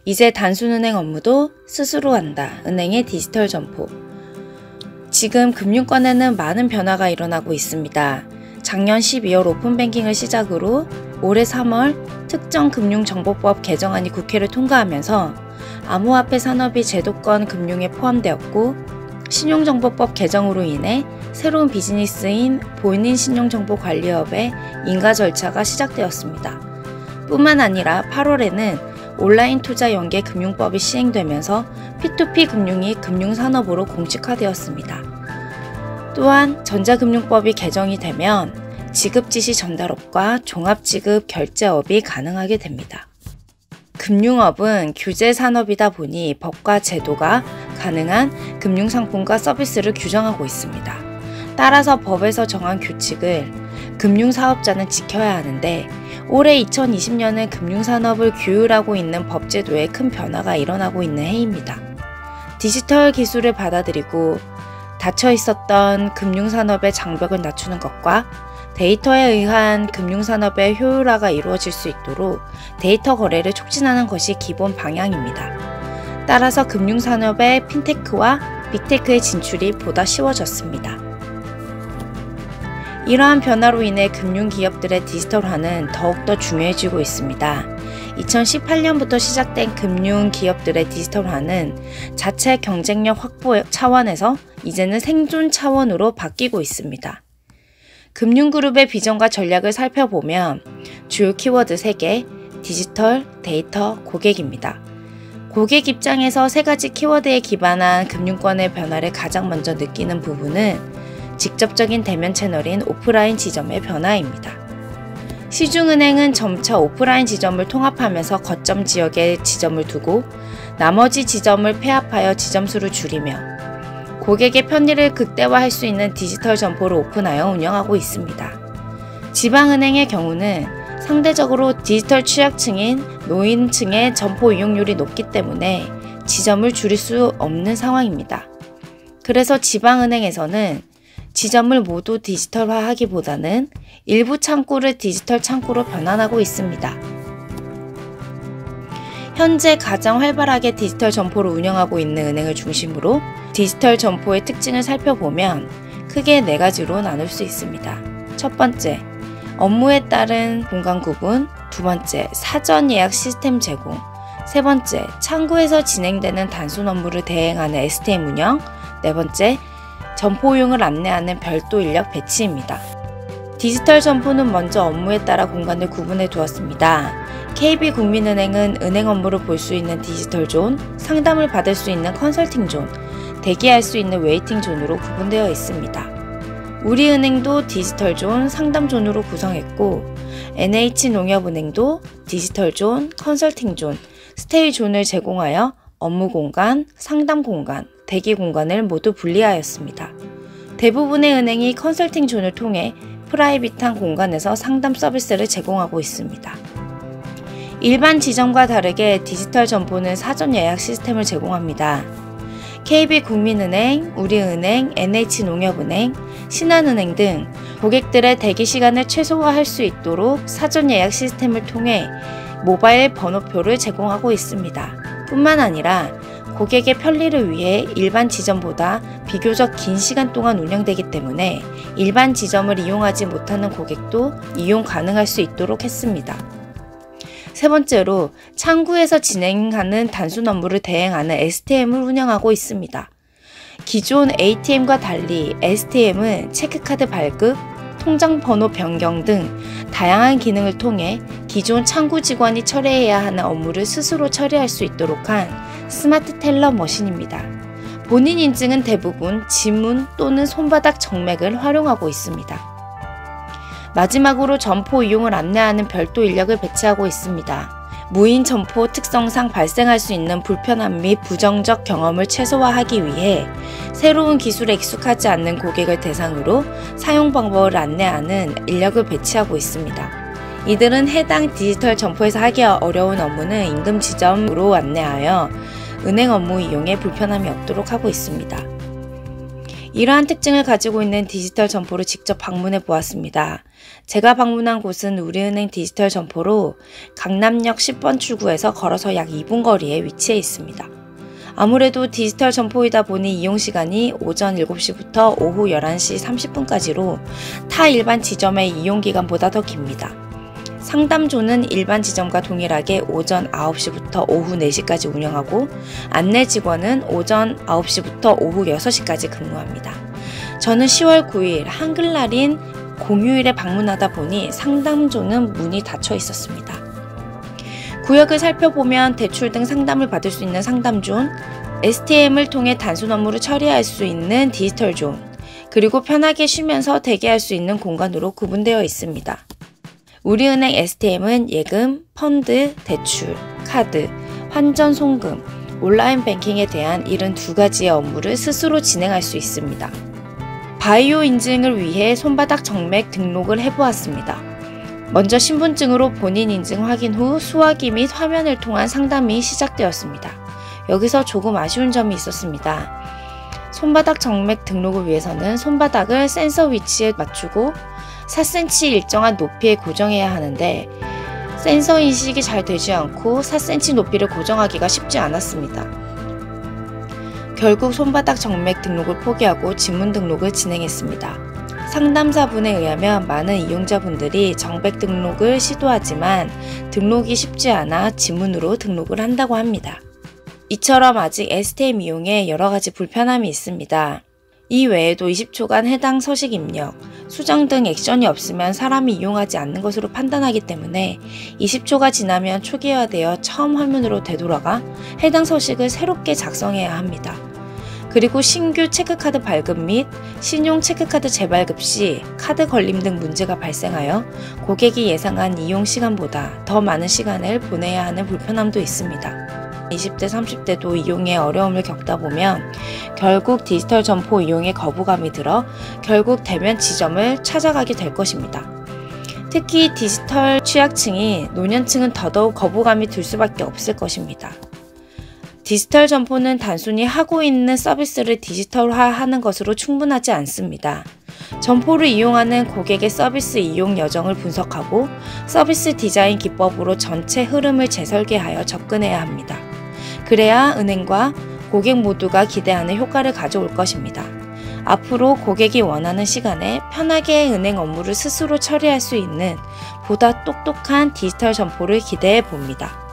이제 단순은행 업무도 스스로 한다. 은행의 디지털 점포. 지금 금융권에는 많은 변화가 일어나고 있습니다. 작년 12월 오픈뱅킹을 시작으로 올해 3월 특정금융정보법 개정안이 국회를 통과하면서 암호화폐 산업이 제도권 금융에 포함되었고, 신용정보법 개정으로 인해 새로운 비즈니스인 본인 신용정보관리업의 인가 절차가 시작되었습니다. 뿐만 아니라 8월에는 온라인 투자 연계 금융법이 시행되면서 P2P 금융이 금융산업으로 공식화되었습니다. 또한 전자금융법이 개정이 되면 지급지시 전달업과 종합지급 결제업이 가능하게 됩니다. 금융업은 규제 산업이다 보니 법과 제도가 가능한 금융상품과 서비스를 규정하고 있습니다. 따라서 법에서 정한 규칙을 금융사업자는 지켜야 하는데, 올해 2020년은 금융산업을 규율하고 있는 법제도에 큰 변화가 일어나고 있는 해입니다. 디지털 기술을 받아들이고 닫혀 있었던 금융산업의 장벽을 낮추는 것과 데이터에 의한 금융산업의 효율화가 이루어질 수 있도록 데이터 거래를 촉진하는 것이 기본 방향입니다. 따라서 금융산업의 핀테크와 빅테크의 진출이 보다 쉬워졌습니다. 이러한 변화로 인해 금융기업들의 디지털화는 더욱더 중요해지고 있습니다. 2018년부터 시작된 금융기업들의 디지털화는 자체 경쟁력 확보 차원에서 이제는 생존 차원으로 바뀌고 있습니다. 금융그룹의 비전과 전략을 살펴보면 주요 키워드 3개, 디지털, 데이터, 고객입니다. 고객 입장에서 3가지 키워드에 기반한 금융권의 변화를 가장 먼저 느끼는 부분은 직접적인 대면 채널인 오프라인 지점의 변화입니다. 시중은행은 점차 오프라인 지점을 통합하면서 거점 지역에 지점을 두고 나머지 지점을 폐합하여 지점 수를 줄이며 고객의 편의를 극대화할 수 있는 디지털 점포를 오픈하여 운영하고 있습니다. 지방은행의 경우는 상대적으로 디지털 취약층인 노인층의 점포 이용률이 높기 때문에 지점을 줄일 수 없는 상황입니다. 그래서 지방은행에서는 지점을 모두 디지털화하기보다는 일부 창구를 디지털 창구로 변환하고 있습니다. 현재 가장 활발하게 디지털 점포를 운영하고 있는 은행을 중심으로 디지털 점포의 특징을 살펴보면 크게 4가지로 나눌 수 있습니다. 첫 번째, 업무에 따른 공간 구분. 두 번째, 사전 예약 시스템 제공. 세 번째, 창구에서 진행되는 단순 업무를 대행하는 STM 운영. 네 번째, 점포용을 안내하는 별도 인력 배치입니다. 디지털 점포는 먼저 업무에 따라 공간을 구분해 두었습니다. KB국민은행은 은행 업무를 볼 수 있는 디지털 존, 상담을 받을 수 있는 컨설팅 존, 대기할 수 있는 웨이팅 존으로 구분되어 있습니다. 우리은행도 디지털 존, 상담 존으로 구성했고, NH농협은행도 디지털 존, 컨설팅 존, 스테이 존을 제공하여 업무 공간, 상담 공간, 대기 공간을 모두 분리하였습니다. 대부분의 은행이 컨설팅 존을 통해 프라이빗한 공간에서 상담 서비스를 제공하고 있습니다. 일반 지점과 다르게 디지털 점포는 사전 예약 시스템을 제공합니다. KB국민은행, 우리은행, NH농협은행, 신한은행 등 고객들의 대기 시간을 최소화할 수 있도록 사전 예약 시스템을 통해 모바일 번호표를 제공하고 있습니다. 뿐만 아니라 고객의 편리를 위해 일반 지점보다 비교적 긴 시간 동안 운영되기 때문에 일반 지점을 이용하지 못하는 고객도 이용 가능할 수 있도록 했습니다. 세 번째로, 창구에서 진행하는 단순 업무를 대행하는 STM을 운영하고 있습니다. 기존 ATM과 달리 STM은 체크카드 발급, 통장 번호 변경 등 다양한 기능을 통해 기존 창구 직원이 처리해야 하는 업무를 스스로 처리할 수 있도록 한 스마트 텔러 머신입니다. 본인 인증은 대부분 지문 또는 손바닥 정맥을 활용하고 있습니다. 마지막으로 점포 이용을 안내하는 별도 인력을 배치하고 있습니다. 무인 점포 특성상 발생할 수 있는 불편함 및 부정적 경험을 최소화하기 위해 새로운 기술에 익숙하지 않는 고객을 대상으로 사용 방법을 안내하는 인력을 배치하고 있습니다. 이들은 해당 디지털 점포에서 하기 어려운 업무는 임금 지점으로 안내하여 은행 업무 이용에 불편함이 없도록 하고 있습니다. 이러한 특징을 가지고 있는 디지털 점포를 직접 방문해 보았습니다. 제가 방문한 곳은 우리은행 디지털 점포로 강남역 10번 출구에서 걸어서 약 2분 거리에 위치해 있습니다. 아무래도 디지털 점포이다 보니 이용시간이 오전 7시부터 오후 11시 30분까지로 타 일반 지점의 이용기간보다 더 깁니다. 상담조는 일반 지점과 동일하게 오전 9시부터 오후 4시까지 운영하고 안내 직원은 오전 9시부터 오후 6시까지 근무합니다. 저는 10월 9일 한글날인 공휴일에 방문하다 보니 상담조는 문이 닫혀 있었습니다. 구역을 살펴보면 대출 등 상담을 받을 수 있는 상담존, STM을 통해 단순 업무를 처리할 수 있는 디지털 존, 그리고 편하게 쉬면서 대기할 수 있는 공간으로 구분되어 있습니다. 우리은행 STM은 예금, 펀드, 대출, 카드, 환전 송금, 온라인 뱅킹에 대한 72가지의 업무를 스스로 진행할 수 있습니다. 바이오 인증을 위해 손바닥 정맥 등록을 해보았습니다. 먼저 신분증으로 본인 인증 확인 후 수화기 및 화면을 통한 상담이 시작되었습니다. 여기서 조금 아쉬운 점이 있었습니다. 손바닥 정맥 등록을 위해서는 손바닥을 센서 위치에 맞추고 4cm 일정한 높이에 고정해야 하는데 센서 인식이 잘 되지 않고 4cm 높이를 고정하기가 쉽지 않았습니다. 결국 손바닥 정맥 등록을 포기하고 지문 등록을 진행했습니다. 상담사분에 의하면 많은 이용자분들이 정맥 등록을 시도하지만 등록이 쉽지 않아 지문으로 등록을 한다고 합니다. 이처럼 아직 STM 이용에 여러가지 불편함이 있습니다. 이 외에도 20초간 해당 서식 입력, 수정 등 액션이 없으면 사람이 이용하지 않는 것으로 판단하기 때문에 20초가 지나면 초기화되어 처음 화면으로 되돌아가 해당 서식을 새롭게 작성해야 합니다. 그리고 신규 체크카드 발급 및 신용 체크카드 재발급 시 카드 걸림 등 문제가 발생하여 고객이 예상한 이용 시간보다 더 많은 시간을 보내야 하는 불편함도 있습니다. 20대, 30대도 이용에 어려움을 겪다 보면 결국 디지털 점포 이용에 거부감이 들어 결국 대면 지점을 찾아가게 될 것입니다. 특히 디지털 취약층이 노년층은 더더욱 거부감이 들 수밖에 없을 것입니다. 디지털 점포는 단순히 하고 있는 서비스를 디지털화하는 것으로 충분하지 않습니다. 점포를 이용하는 고객의 서비스 이용 여정을 분석하고 서비스 디자인 기법으로 전체 흐름을 재설계하여 접근해야 합니다. 그래야 은행과 고객 모두가 기대하는 효과를 가져올 것입니다. 앞으로 고객이 원하는 시간에 편하게 은행 업무를 스스로 처리할 수 있는 보다 똑똑한 디지털 점포를 기대해 봅니다.